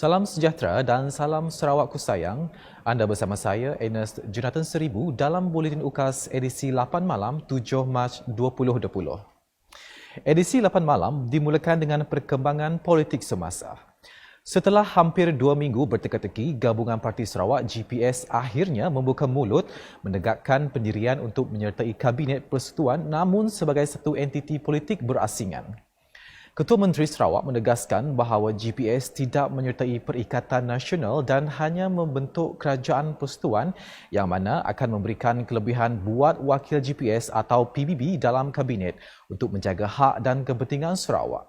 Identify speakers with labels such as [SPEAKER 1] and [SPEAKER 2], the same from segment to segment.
[SPEAKER 1] Salam sejahtera dan salam Sarawakku sayang. Anda bersama saya, Ernest Jonathan Seribu dalam Buletin UKAS edisi 8 malam 7 Mac 2020. Edisi 8 malam dimulakan dengan perkembangan politik semasa. Setelah hampir 2 minggu berteka-teki, Gabungan Parti Sarawak GPS akhirnya membuka mulut menegakkan pendirian untuk menyertai Kabinet Persekutuan namun sebagai satu entiti politik berasingan. Ketua Menteri Sarawak menegaskan bahawa GPS tidak menyertai Perikatan Nasional dan hanya membentuk Kerajaan Persekutuan yang mana akan memberikan kelebihan buat wakil GPS atau PBB dalam Kabinet untuk menjaga hak dan kepentingan Sarawak.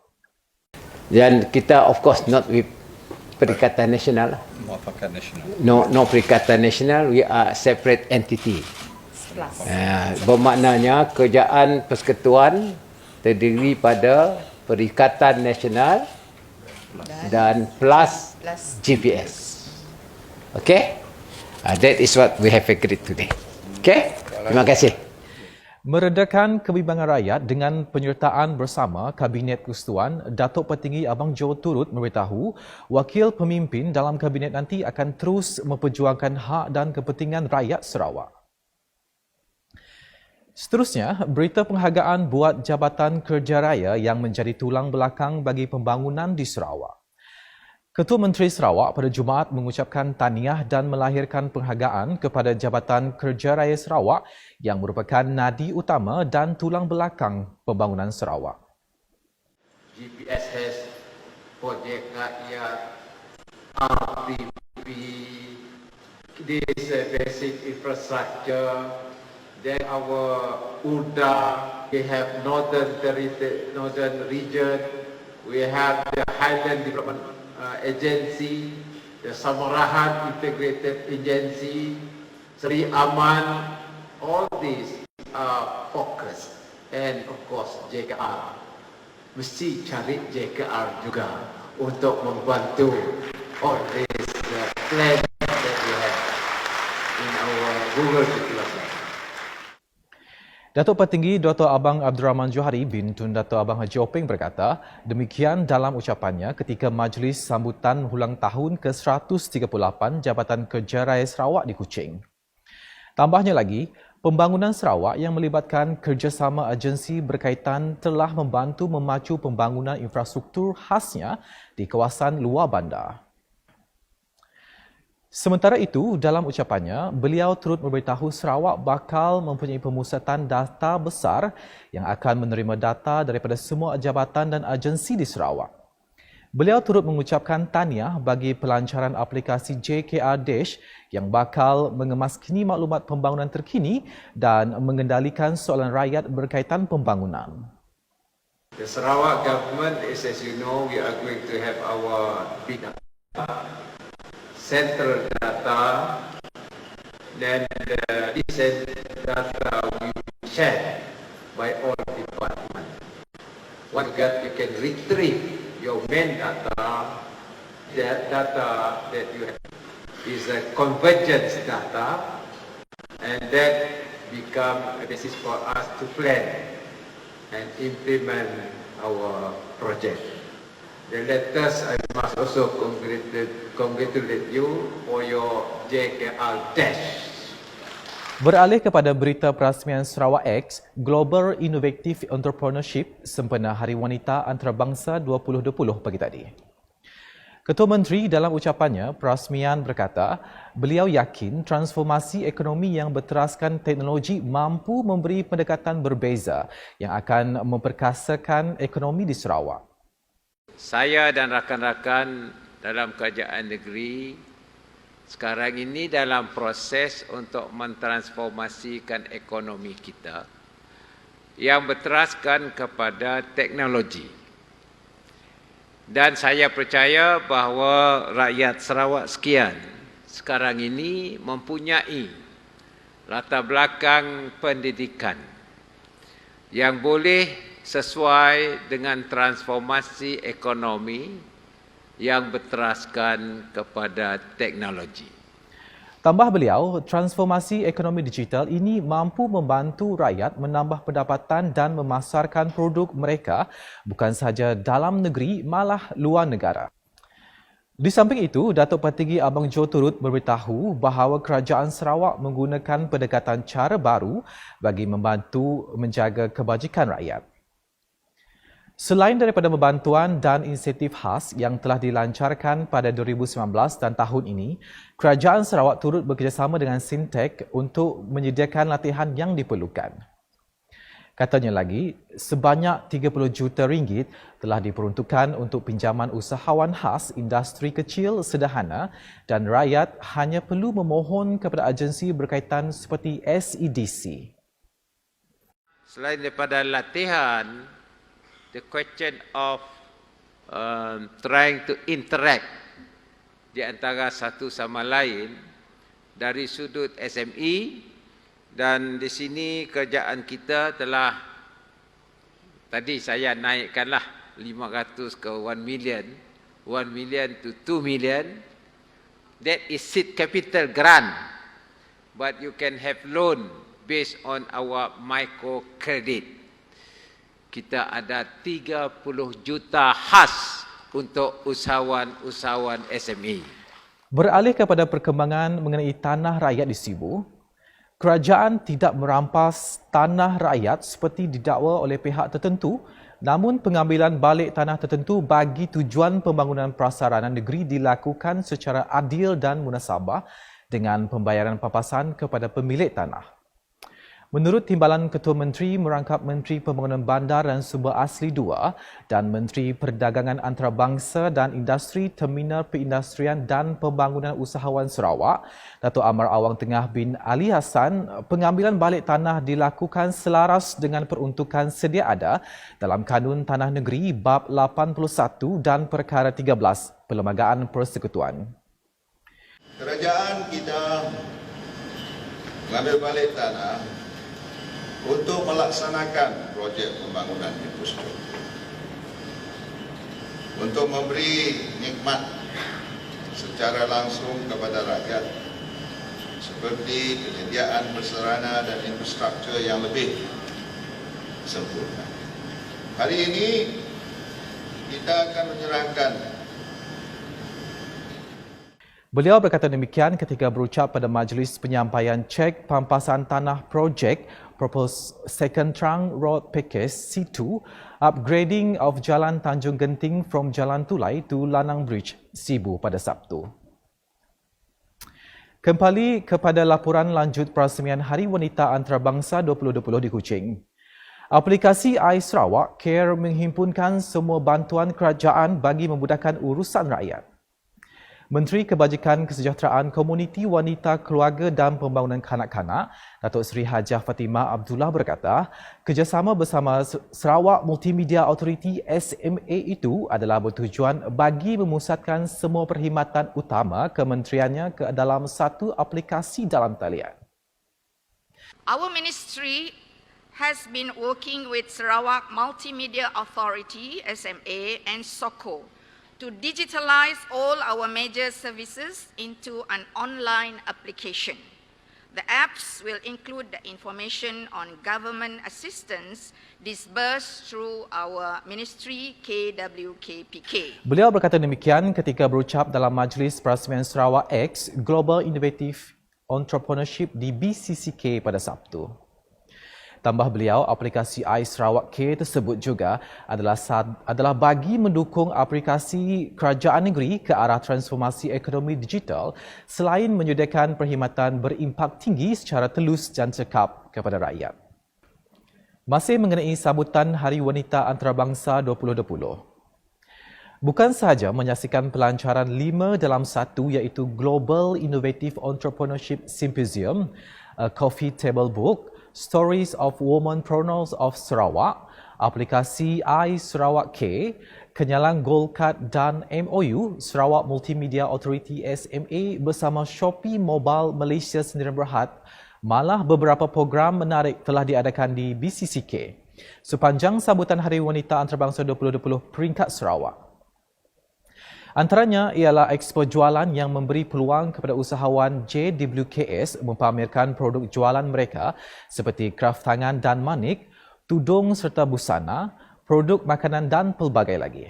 [SPEAKER 2] Dan kita of course not with Perikatan Nasional. No Perikatan Nasional, we are separate entity. Bermaknanya Kerajaan Persekutuan terdiri pada Perikatan Nasional dan plus GPS. Okay? That is what we have agreed today. Okay? Terima kasih.
[SPEAKER 1] Meredakan kebimbangan rakyat dengan penyertaan bersama Kabinet Persekutuan, Datuk Petinggi Abang Jo turut memberitahu wakil pemimpin dalam Kabinet nanti akan terus memperjuangkan hak dan kepentingan rakyat Sarawak. Seterusnya, berita penghargaan buat Jabatan Kerja Raya yang menjadi tulang belakang bagi pembangunan di Sarawak. Ketua Menteri Sarawak pada Jumaat mengucapkan tahniah dan melahirkan penghargaan kepada Jabatan Kerja Raya Sarawak yang merupakan nadi utama dan tulang belakang pembangunan Sarawak.
[SPEAKER 2] GPS has projek rakyat, RPP, this basic infrastructure. Then our UDA, we have Northern Region, we have the Highland Development Agency, the Samarahan Integrated Agency, Sri Aman, all these are focused. And of course JKR, mesti cari JKR juga untuk membantu all these plans that we have in our rural development.
[SPEAKER 1] Datuk Petinggi Dr. Abang Abdul Rahman Johari bin Tun Datuk Abang Haji Openg berkata demikian dalam ucapannya ketika majlis sambutan ulang tahun ke-138 Jabatan Kerja Raya Sarawak di Kuching. Tambahnya lagi, pembangunan Sarawak yang melibatkan kerjasama agensi berkaitan telah membantu memacu pembangunan infrastruktur khasnya di kawasan luar bandar. Sementara itu, dalam ucapannya, beliau turut memberitahu Sarawak bakal mempunyai pemusatan data besar yang akan menerima data daripada semua jabatan dan agensi di Sarawak. Beliau turut mengucapkan tahniah bagi pelancaran aplikasi JKR Dash yang bakal mengemaskini maklumat pembangunan terkini dan mengendalikan soalan rakyat berkaitan pembangunan.
[SPEAKER 2] The Sarawak government is, as you know, we are going to have our big central data, then this data we share by all departments. What you can retrieve your main data, that data that you have is a convergence data, and that become a basis for us to plan and implement our project. The letters, I must also congratulate you for your JKR Dash.
[SPEAKER 1] Beralih kepada berita perasmian Sarawak X, Global Innovative Entrepreneurship sempena Hari Wanita Antarabangsa 2020 pagi tadi. Ketua Menteri dalam ucapannya, perasmian berkata, beliau yakin transformasi ekonomi yang berteraskan teknologi mampu memberi pendekatan berbeza yang akan memperkasakan ekonomi di Sarawak.
[SPEAKER 3] Saya dan rakan-rakan dalam kerajaan negeri sekarang ini dalam proses untuk mentransformasikan ekonomi kita yang berteraskan kepada teknologi. Dan saya percaya bahawa rakyat Sarawak sekian sekarang ini mempunyai latar belakang pendidikan yang boleh sesuai dengan transformasi ekonomi yang berteraskan kepada teknologi.
[SPEAKER 1] Tambah beliau, transformasi ekonomi digital ini mampu membantu rakyat menambah pendapatan dan memasarkan produk mereka bukan sahaja dalam negeri malah luar negara. Di samping itu, Datuk Petinggi Abang Jo turut memberitahu bahawa Kerajaan Sarawak menggunakan pendekatan cara baru bagi membantu menjaga kebajikan rakyat. Selain daripada bantuan dan insentif khas yang telah dilancarkan pada 2019 dan tahun ini, Kerajaan Sarawak turut bekerjasama dengan Sintech untuk menyediakan latihan yang diperlukan. Katanya lagi, sebanyak 30 juta ringgit telah diperuntukkan untuk pinjaman usahawan khas industri kecil sederhana dan rakyat hanya perlu memohon kepada agensi berkaitan seperti SEDC.
[SPEAKER 3] Selain daripada latihan, the question of trying to interact di antara satu sama lain dari sudut SME, dan di sini kerjaan kita telah, tadi saya naikkanlah 500 ke 1 million, 1 million to 2 million. That is seed capital grant, but you can have loan based on our micro credit. Kita ada 30 juta khas untuk usahawan-usahawan SME.
[SPEAKER 1] Beralih kepada perkembangan mengenai tanah rakyat di Sibu, kerajaan tidak merampas tanah rakyat seperti didakwa oleh pihak tertentu, namun pengambilan balik tanah tertentu bagi tujuan pembangunan prasarana negeri dilakukan secara adil dan munasabah dengan pembayaran pampasan kepada pemilik tanah. Menurut Timbalan Ketua Menteri merangkap Menteri Pembangunan Bandar dan Sumber Asli II dan Menteri Perdagangan Antarabangsa dan Industri Terminal Perindustrian dan Pembangunan Usahawan Sarawak, Datuk Amar Awang Tengah bin Ali Hassan, pengambilan balik tanah dilakukan selaras dengan peruntukan sedia ada dalam Kanun Tanah Negeri Bab 81 dan Perkara 13 Perlembagaan Persekutuan.
[SPEAKER 4] Kerajaan kita mengambil balik tanah untuk melaksanakan projek pembangunan infrastruktur, untuk memberi nikmat secara langsung kepada rakyat seperti penyediaan prasarana dan infrastruktur yang lebih sempurna. Hari ini kita akan menyerahkan.
[SPEAKER 1] Beliau berkata demikian ketika berucap pada majlis penyampaian cek pampasan tanah projek Proposed Second Trunk Road Package C2 Upgrading of Jalan Tanjung Genting from Jalan Tulai to Lanang Bridge, Sibu pada Sabtu. Kembali kepada laporan lanjut Perasmian Hari Wanita Antarabangsa 2020 di Kuching. Aplikasi iSarawak Care menghimpunkan semua bantuan kerajaan bagi memudahkan urusan rakyat. Menteri Kebajikan Kesejahteraan Komuniti Wanita Keluarga dan Pembangunan Kanak-Kanak, Datuk Seri Hajah Fatimah Abdullah berkata, kerjasama bersama Sarawak Multimedia Authority SMA itu adalah bertujuan bagi memusatkan semua perkhidmatan utama kementeriannya ke dalam satu aplikasi dalam talian.
[SPEAKER 5] Our ministry has been working with Sarawak Multimedia Authority SMA and SOCO to digitalize all our major services into an online application. The apps will include the information on government assistance disbursed through our ministry KWKPK.
[SPEAKER 1] Beliau berkata demikian ketika berucap dalam Majlis Perasmian Sarawak X Global Innovative Entrepreneurship di BCCK pada Sabtu. Tambah beliau, aplikasi iSarawak Care tersebut juga adalah bagi mendukung aplikasi kerajaan negeri ke arah transformasi ekonomi digital selain menyediakan perkhidmatan berimpak tinggi secara telus dan cekap kepada rakyat. Masih mengenai sambutan Hari Wanita Antarabangsa 2020. Bukan sahaja menyaksikan pelancaran 5 dalam 1 iaitu Global Innovative Entrepreneurship Symposium, a Coffee Table Book, Stories of Womanpreneurs of Sarawak, aplikasi iSarawak Care, kenyalang Gold Card dan MOU Sarawak Multimedia Authority SMA bersama Shopee Mobile Malaysia Sdn Bhd, malah beberapa program menarik telah diadakan di BCCK sepanjang sambutan Hari Wanita Antarabangsa 2020 peringkat Sarawak. Antaranya ialah ekspo jualan yang memberi peluang kepada usahawan JWKS mempamerkan produk jualan mereka seperti kraft tangan dan manik, tudung serta busana, produk makanan dan pelbagai lagi.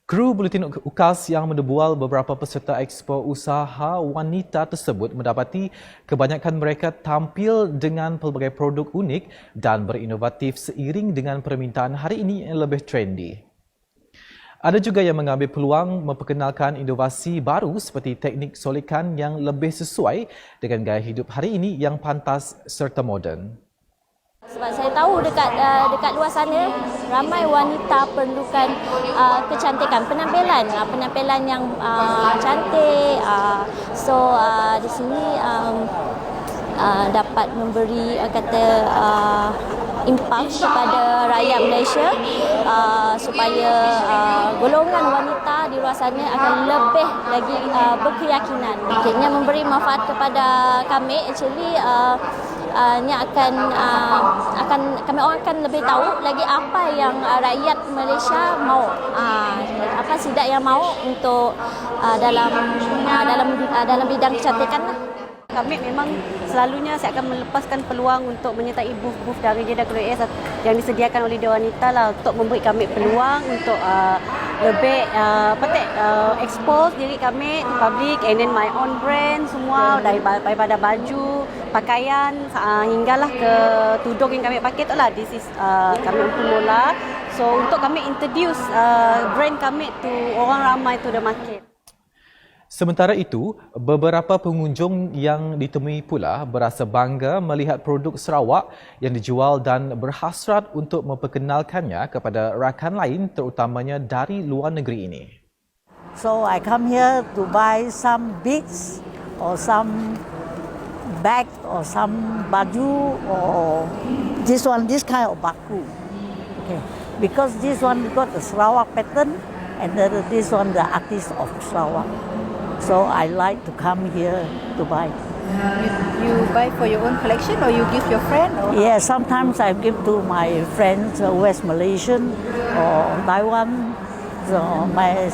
[SPEAKER 1] Kru Buletin UKAS yang mendebual beberapa peserta Expo Usaha Wanita tersebut mendapati kebanyakan mereka tampil dengan pelbagai produk unik dan berinovatif seiring dengan permintaan hari ini yang lebih trendy. Ada juga yang mengambil peluang memperkenalkan inovasi baru seperti teknik solikan yang lebih sesuai dengan gaya hidup hari ini yang pantas serta moden.
[SPEAKER 6] Sebab saya tahu dekat luar sana ramai wanita perlukan kecantikan, penampilan yang cantik. Di sini dapat memberi impak kepada rakyat Malaysia supaya golongan wanita di luar sana akan lebih lagi berkeyakinan. Akhirnya memberi manfaat kepada kami. Actually ini kami orang akan lebih tahu lagi apa yang rakyat Malaysia mau, apa sidak yang mau untuk dalam bidang kecantikan lah.
[SPEAKER 7] Kami memang selalunya saya akan melepaskan peluang untuk menyertai booth-booth dari Jeddah Create yang disediakan oleh Dewan Wanita lah, untuk memberi kami peluang untuk lebih expose diri kami to public, and then my own brand semua daripada baju, pakaian hinggalah ke tudung yang kami pakai tu lah. This is kami untuk mula. So untuk kami introduce brand kami to orang ramai to the market.
[SPEAKER 1] Sementara itu, beberapa pengunjung yang ditemui pula berasa bangga melihat produk Sarawak yang dijual dan berhasrat untuk memperkenalkannya kepada rakan lain terutamanya dari luar negeri ini.
[SPEAKER 8] So I come here to buy some beads or some bag or some baju or this kind of baku. Okay. Because this one got the Sarawak pattern and this one the artist of Sarawak. So I like to come here to buy.
[SPEAKER 9] You buy for your own collection or you give your friend? Or
[SPEAKER 8] Yeah, sometimes I give to my friends, West Malaysian or Taiwan. So my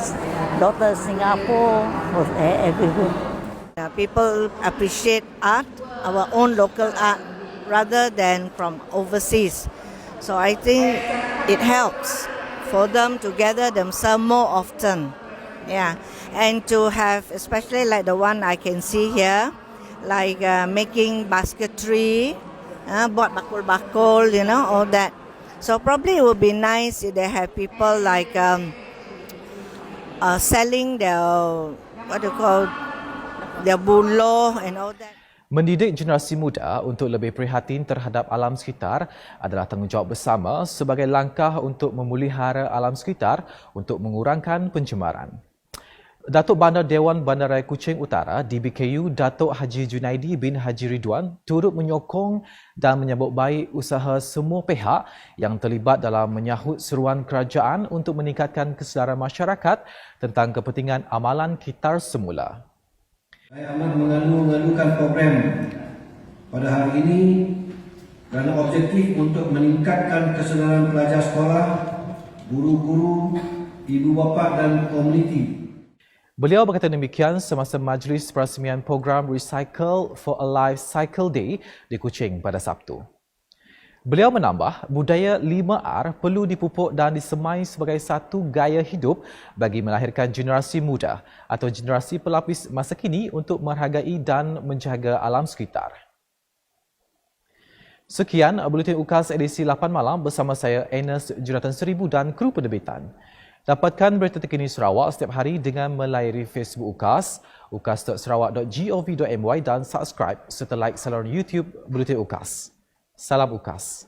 [SPEAKER 8] daughter Singapore or everywhere.
[SPEAKER 9] people appreciate art, our own local art, rather than from overseas. So I think it helps for them to gather themselves more often. Yeah, and to have, especially like the one I can see here, like making basketry, buat bakul-bakul, all that. So probably it would be nice if they have people like selling their, their buloh and all that.
[SPEAKER 1] Mendidik generasi muda untuk lebih prihatin terhadap alam sekitar adalah tanggungjawab bersama sebagai langkah untuk memelihara alam sekitar untuk mengurangkan pencemaran. Datuk Bandar Dewan Bandaraya Kuching Utara DBKU Datuk Haji Junaidi bin Haji Ridwan turut menyokong dan menyambut baik usaha semua pihak yang terlibat dalam menyahut seruan kerajaan untuk meningkatkan kesedaran masyarakat tentang kepentingan amalan kitar semula.
[SPEAKER 10] Saya amat mengalu-alukan program pada hari ini kerana objektif untuk meningkatkan kesedaran pelajar sekolah, guru-guru, ibu bapa dan komuniti.
[SPEAKER 1] Beliau berkata demikian semasa majlis perasmian program Recycle for a Life Cycle Day di Kuching pada Sabtu. Beliau menambah, budaya 5R perlu dipupuk dan disemai sebagai satu gaya hidup bagi melahirkan generasi muda atau generasi pelapis masa kini untuk menghargai dan menjaga alam sekitar. Sekian Buletin UKAS edisi 8 malam bersama saya Ernest Jonathan Seribu dan kru penerbitan. Dapatkan berita terkini Sarawak setiap hari dengan melayari Facebook UKAS, ukas.sarawak.gov.my dan subscribe serta like saluran YouTube Buletin UKAS. Salam UKAS.